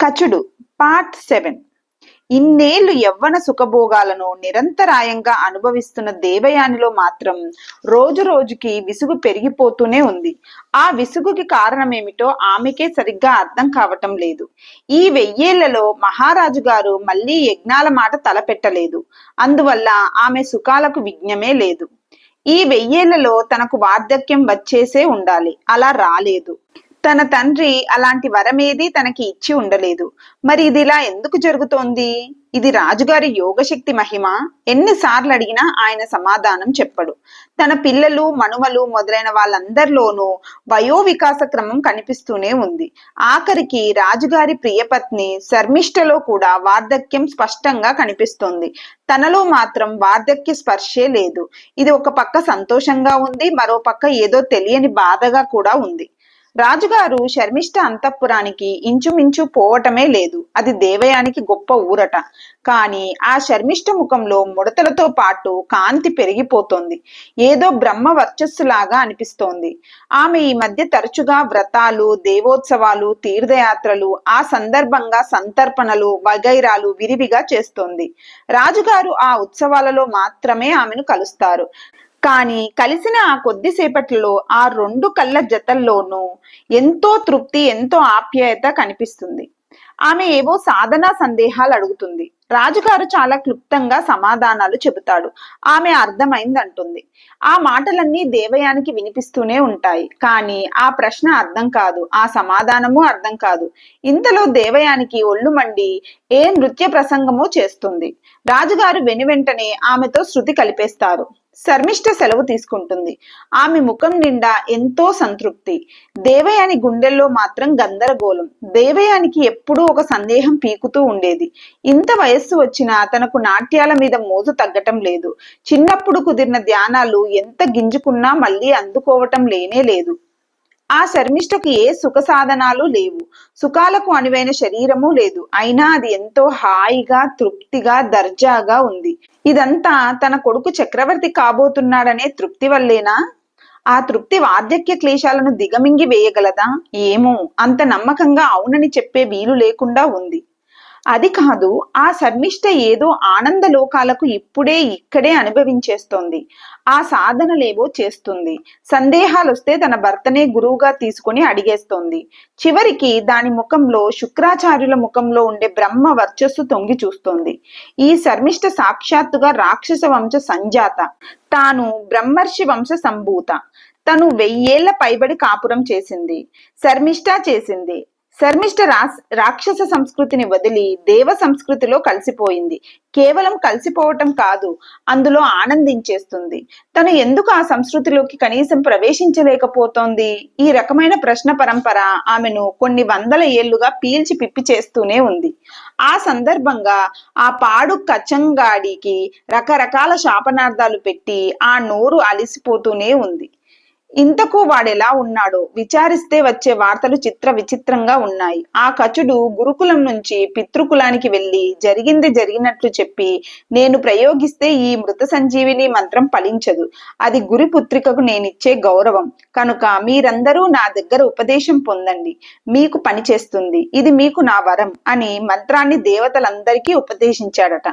కచుడు part 7. ఇన్నేళ్లు యవ్వన సుఖభోగాలను నిరంతరాయంగా అనుభవిస్తున్న దేవయానిలో మాత్రం రోజు రోజుకి విసుగు పెరిగిపోతూనే ఉంది. ఆ విసుగుకి కారణమేమిటో ఆమెకే సరిగ్గా అర్థం కావటం లేదు. ఈ 1000 ఏళ్లలో మహారాజు గారు మళ్ళీ యజ్ఞాల మాట తలపెట్టలేదు. అందువల్ల ఆమె సుఖాలకు విఘ్నమే లేదు. ఈ 1000 ఏళ్లలో తనకు వార్ధక్యం వచ్చేసే ఉండాలి, అలా రాలేదు. తన తండ్రి అలాంటి వరమేది తనకి ఇచ్చి ఉండలేదు. మరి ఇది ఇలా ఎందుకు జరుగుతోంది? ఇది రాజుగారి యోగశక్తి మహిమ? ఎన్నిసార్లు అడిగినా ఆయన సమాధానం చెప్పడు. తన పిల్లలు, మనుమలు మొదలైన వాళ్ళందరిలోనూ వయో వికాస క్రమం కనిపిస్తూనే ఉంది. ఆఖరికి రాజుగారి ప్రియపత్ని శర్మిష్టలో కూడా వార్ధక్యం స్పష్టంగా కనిపిస్తోంది. తనలో మాత్రం వార్ధక్య స్పర్శే లేదు. ఇది ఒక పక్క సంతోషంగా ఉంది, మరో పక్క ఏదో తెలియని బాధగా కూడా ఉంది. రాజుగారు శర్మిష్ఠ అంతఃపురానికి ఇంచుమించు పోవటమే లేదు. అది దేవయానికి గొప్ప ఊరట. కానీ ఆ శర్మిష్ఠ ముఖంలో ముడతలతో పాటు కాంతి పెరిగిపోతోంది. ఏదో బ్రహ్మ వర్చస్సులాగా అనిపిస్తోంది. ఆమె ఈ మధ్య తరచుగా వ్రతాలు, దేవోత్సవాలు, తీర్థయాత్రలు, ఆ సందర్భంగా సంతర్పణలు వగైరాలు విరివిగా చేస్తోంది. రాజుగారు ఆ ఉత్సవాలలో మాత్రమే ఆమెను కలుస్తారు. కానీ కలిసిన ఆ కొద్దిసేపట్లో ఆ 2 కళ్ళ జతల్లోనూ ఎంతో తృప్తి, ఎంతో ఆప్యాయత కనిపిస్తుంది. ఆమె ఏవో సాధనా సందేహాలు అడుగుతుంది. రాజుగారు చాలా క్లుప్తంగా సమాధానాలు చెబుతాడు. ఆమె అర్థమైందంటుంది. ఆ మాటలన్నీ దేవయానికి వినిపిస్తూనే ఉంటాయి. కానీ ఆ ప్రశ్న అర్థం కాదు, ఆ సమాధానము అర్థం కాదు. ఇంతలో దేవయానికి ఒళ్ళు మండి ఏ నృత్య ప్రసంగమో చేస్తుంది. రాజుగారు వెనువెంటనే ఆమెతో శృతి కలిపేస్తారు. శర్మిష్ఠ సెలవు తీసుకుంటుంది. ఆమె ముఖం నిండా ఎంతో సంతృప్తి. దేవయాని గుండెల్లో మాత్రం గందరగోళం. దేవయానికి ఎప్పుడూ ఒక సందేహం పీకుతూ ఉండేది. ఇంత వయస్సు వచ్చినా తనకు నాట్యాల మీద మోజు తగ్గటం లేదు. చిన్నప్పుడు కుదిరిన ధ్యానాలు ఎంత గింజుకున్నా మళ్ళీ అందుకోవటం లేనే లేదు. ఆ శర్మిష్ఠకు ఏ సుఖ సాధనాలు లేవు. సుఖాలకు అనువైన శరీరము లేదు. అయినా అది ఎంతో హాయిగా, తృప్తిగా, దర్జాగా ఉంది. ఇదంతా తన కొడుకు చక్రవర్తి కాబోతున్నాడనే తృప్తి వల్లేనా? ఆ తృప్తి వార్ధక్య క్లేశాలను దిగమింగి వేయగలదా? ఏమో, అంత నమ్మకంగా అవునని చెప్పే వీలు లేకుండా ఉంది. అది కాదు, ఆ శర్మిష్ఠ ఏదో ఆనంద లోకాలకు ఇక్కడే అనుభవించేస్తోంది. ఆ సాధనలేవో చేస్తుంది. సందేహాలొస్తే తన భర్తనే గురువుగా తీసుకుని అడిగేస్తోంది. చివరికి దాని ముఖంలో, శుక్రాచార్యుల ముఖంలో ఉండే బ్రహ్మ వర్చస్సు తొంగి చూస్తోంది. ఈ శర్మిష్ఠ సాక్షాత్తుగా రాక్షస వంశ సంజాత. తాను బ్రహ్మర్షి వంశ సంభూత. తను 1000 ఏళ్ల పైబడి కాపురం చేసింది. శర్మిష్ఠ చేసింది. శర్మిష్ఠ రాక్షస సంస్కృతిని వదిలి దేవ సంస్కృతిలో కలిసిపోయింది. కేవలం కలిసిపోవటం కాదు, అందులో ఆనందించేస్తుంది. తను ఎందుకు ఆ సంస్కృతిలోకి కనీసం ప్రవేశించలేకపోతోంది? ఈ రకమైన ప్రశ్న పరంపర ఆమెను కొన్ని 100 ఏళ్లుగా పీల్చి పిప్పి చేస్తూనే ఉంది. ఆ సందర్భంగా ఆ పాడు కచంగాడికి రకరకాల శాపనార్థాలు పెట్టి ఆ నోరు అలిసిపోతూనే ఉంది. ఇంతకు వాడెలా ఉన్నాడో విచారిస్తే వచ్చే వార్తలు చిత్ర విచిత్రంగా ఉన్నాయి. ఆ కచుడు గురుకులం నుంచి పితృకులానికి వెళ్లి జరిగింది జరిగినట్లు చెప్పి, నేను ప్రయోగిస్తే ఈ మృత సంజీవిని మంత్రం ఫలించదు. అది గురి పుత్రికకు నేనిచ్చే గౌరవం. కనుక మీరందరూ నా దగ్గర ఉపదేశం పొందండి, మీకు పని చేస్తుంది. ఇది మీకు నా వరం అని మంత్రాన్ని దేవతలందరికీ ఉపదేశించాడట.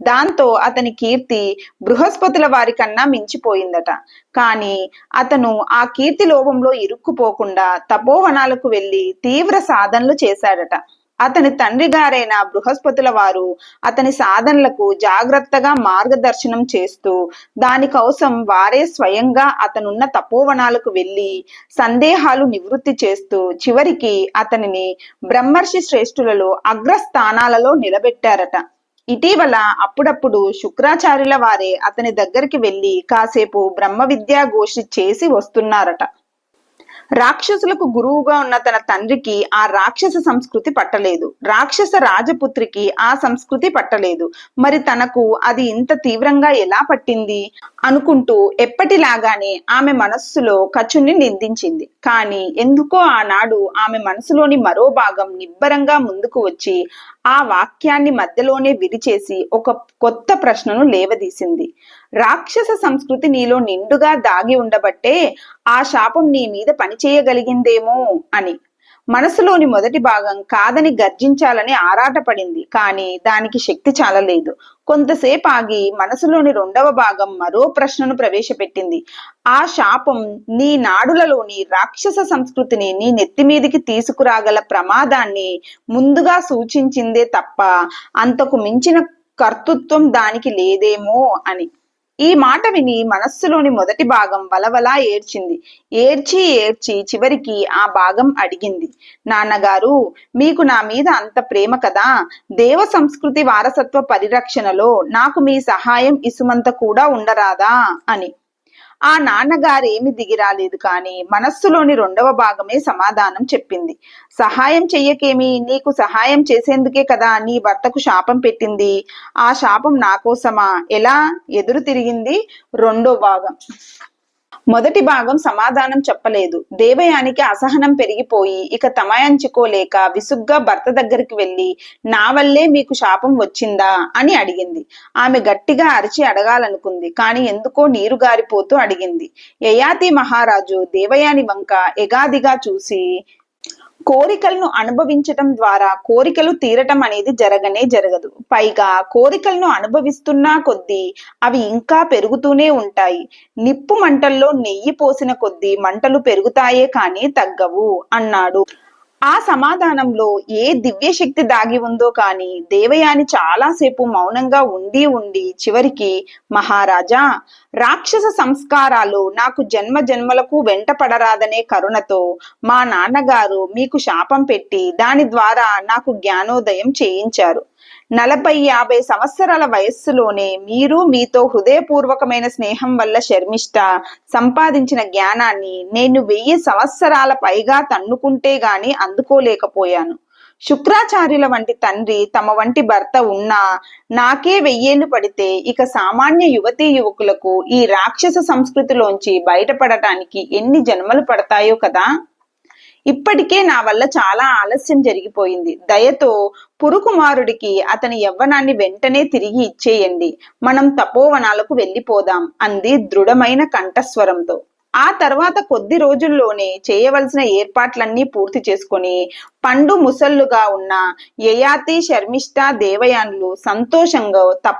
దాంతో అతని కీర్తి బృహస్పతుల వారి కన్నా మించిపోయిందట. కానీ అతను ఆ కీర్తి లోభంలో ఇరుక్కుపోకుండా తపోవనాలకు వెళ్లి తీవ్ర సాధనలు చేశాడట. అతని తండ్రి గారైన బృహస్పతుల వారు అతని సాధనలకు జాగ్రత్తగా మార్గదర్శనం చేస్తూ, దానికోసం వారే స్వయంగా అతనున్న తపోవనాలకు వెళ్లి సందేహాలు నివృత్తి చేస్తూ చివరికి అతనిని బ్రహ్మర్షి శ్రేష్ఠులలో అగ్రస్థానాలలో నిలబెట్టారట. ఇటీవల అప్పుడప్పుడు శుక్రాచార్యుల వారే అతని దగ్గరికి వెళ్లి కాసేపు బ్రహ్మ విద్యా గోష్ఠి చేసి వస్తున్నారట. రాక్షసులకు గురువుగా ఉన్న తన తండ్రికి ఆ రాక్షస సంస్కృతి పట్టలేదు. రాక్షస రాజపుత్రికి ఆ సంస్కృతి పట్టలేదు. మరి తనకు అది ఇంత తీవ్రంగా ఎలా పట్టింది అనుకుంటూ ఎప్పటిలాగానే ఆమె మనస్సులో కచుని నిందించింది. కానీ ఎందుకో ఆనాడు ఆమె మనసులోని మరో భాగం నిబ్బరంగా ముందుకు వచ్చి ఆ వాక్యాన్ని మధ్యలోనే విరిచేసి ఒక కొత్త ప్రశ్నను లేవదీసింది. రాక్షస సంస్కృతి నీలో నిండుగా దాగి ఉండబట్టే ఆ శాపం నీ మీద పనిచేయగలిగిందేమో అని. మనసులోని మొదటి భాగం కాదని గర్జించాలని ఆరాటపడింది, కానీ దానికి శక్తి చాలలేదు. కొంతసేపు ఆగి మనసులోని రెండవ భాగం మరో ప్రశ్నను ప్రవేశపెట్టింది. ఆ శాపం నీ నాడులలోని రాక్షస సంస్కృతిని నీ నెత్తిమీదికి తీసుకురాగల ప్రమాదాన్ని ముందుగా సూచించిందే తప్ప అంతకు మించిన కర్తృత్వం దానికి లేదేమో అని. ఈ మాట విని మనస్సులోని మొదటి భాగం వలవలా ఏడ్చింది. ఏడ్చి ఏడ్చి చివరికి ఆ భాగం అడిగింది, నాన్నగారు, మీకు నా మీద అంత ప్రేమ కదా, దేవ సంస్కృతి వారసత్వ పరిరక్షణలో నాకు మీ సహాయం ఇసుమంత కూడా ఉండరాదా అని. ఆ నాన్నగారేమి దిగిరాలేదు, కానీ మనస్సులోని రెండవ భాగమే సమాధానం చెప్పింది. సహాయం చెయ్యకేమి, నీకు సహాయం చేసేందుకే కదా నీ భర్తకు శాపం పెట్టింది. ఆ శాపం నా కోసమా? ఎలా? ఎదురు తిరిగింది రెండో భాగం. మొదటి భాగం సమాధానం చెప్పలేదు. దేవయానికి అసహనం పెరిగిపోయి ఇక తమాయించుకోలేక విసుగ్గా భర్త దగ్గరికి వెళ్లి, నా వల్లే మీకు శాపం వచ్చిందా అని అడిగింది. ఆమె గట్టిగా అరిచి అడగాలనుకుంది, కానీ ఎందుకో నీరు గారిపోతూ అడిగింది. యయాతి మహారాజు దేవయాని వంక ఎగాదిగా చూసి, కోరికలను అనుభవించటం ద్వారా కోరికలు తీరటం అనేది జరగనే జరగదు. పైగా కోరికలను అనుభవిస్తున్నా కొద్దీ అవి ఇంకా పెరుగుతూనే ఉంటాయి. నిప్పు మంటల్లో నెయ్యి పోసిన కొద్దీ మంటలు పెరుగుతాయే కానీ తగ్గవు అన్నాడు. ఆ సమాధానంలో ఏ దివ్యశక్తి దాగి ఉందో కానీ దేవయాని చాలాసేపు మౌనంగా ఉండి ఉండి చివరికి, మహారాజా, రాక్షస సంస్కారాలు నాకు జన్మ జన్మలకు వెంట పడరాదనే కరుణతో మా నాన్నగారు మీకు శాపం పెట్టి దాని ద్వారా నాకు జ్ఞానోదయం చేయించారు. 40-50 సంవత్సరాల వయస్సులోనే మీరు మీతో హృదయపూర్వకమైన స్నేహం వల్ల శర్మిష్ట సంపాదించిన జ్ఞానాన్ని నేను 1000 సంవత్సరాల పైగా తన్నుకుంటే గాని అందుకోలేకపోయాను. శుక్రాచార్యుల వంటి తండ్రి, తమ వంటి భర్త ఉన్నా నాకే 1000 ఏళ్లు పడితే ఇక సామాన్య యువతీ యువకులకు ఈ రాక్షస సంస్కృతిలోంచి బయటపడటానికి ఎన్ని జన్మలు పడతాయో కదా. ఇప్పటికే నా వల్ల చాలా ఆలస్యం జరిగిపోయింది. దయతో పురుకుమారుడికి అతని యవ్వనాన్ని వెంటనే తిరిగి ఇచ్చేయండి. మనం తపోవనాలకు వెళ్ళిపోదాం అంది దృఢమైన కంఠస్వరంతో. ఆ తర్వాత కొద్ది రోజుల్లోనే చేయవలసిన ఏర్పాట్లన్నీ పూర్తి చేసుకుని పండు ముసళ్ళుగా ఉన్న యయాతి, శర్మిష్ఠ, దేవయానులు సంతోషంగా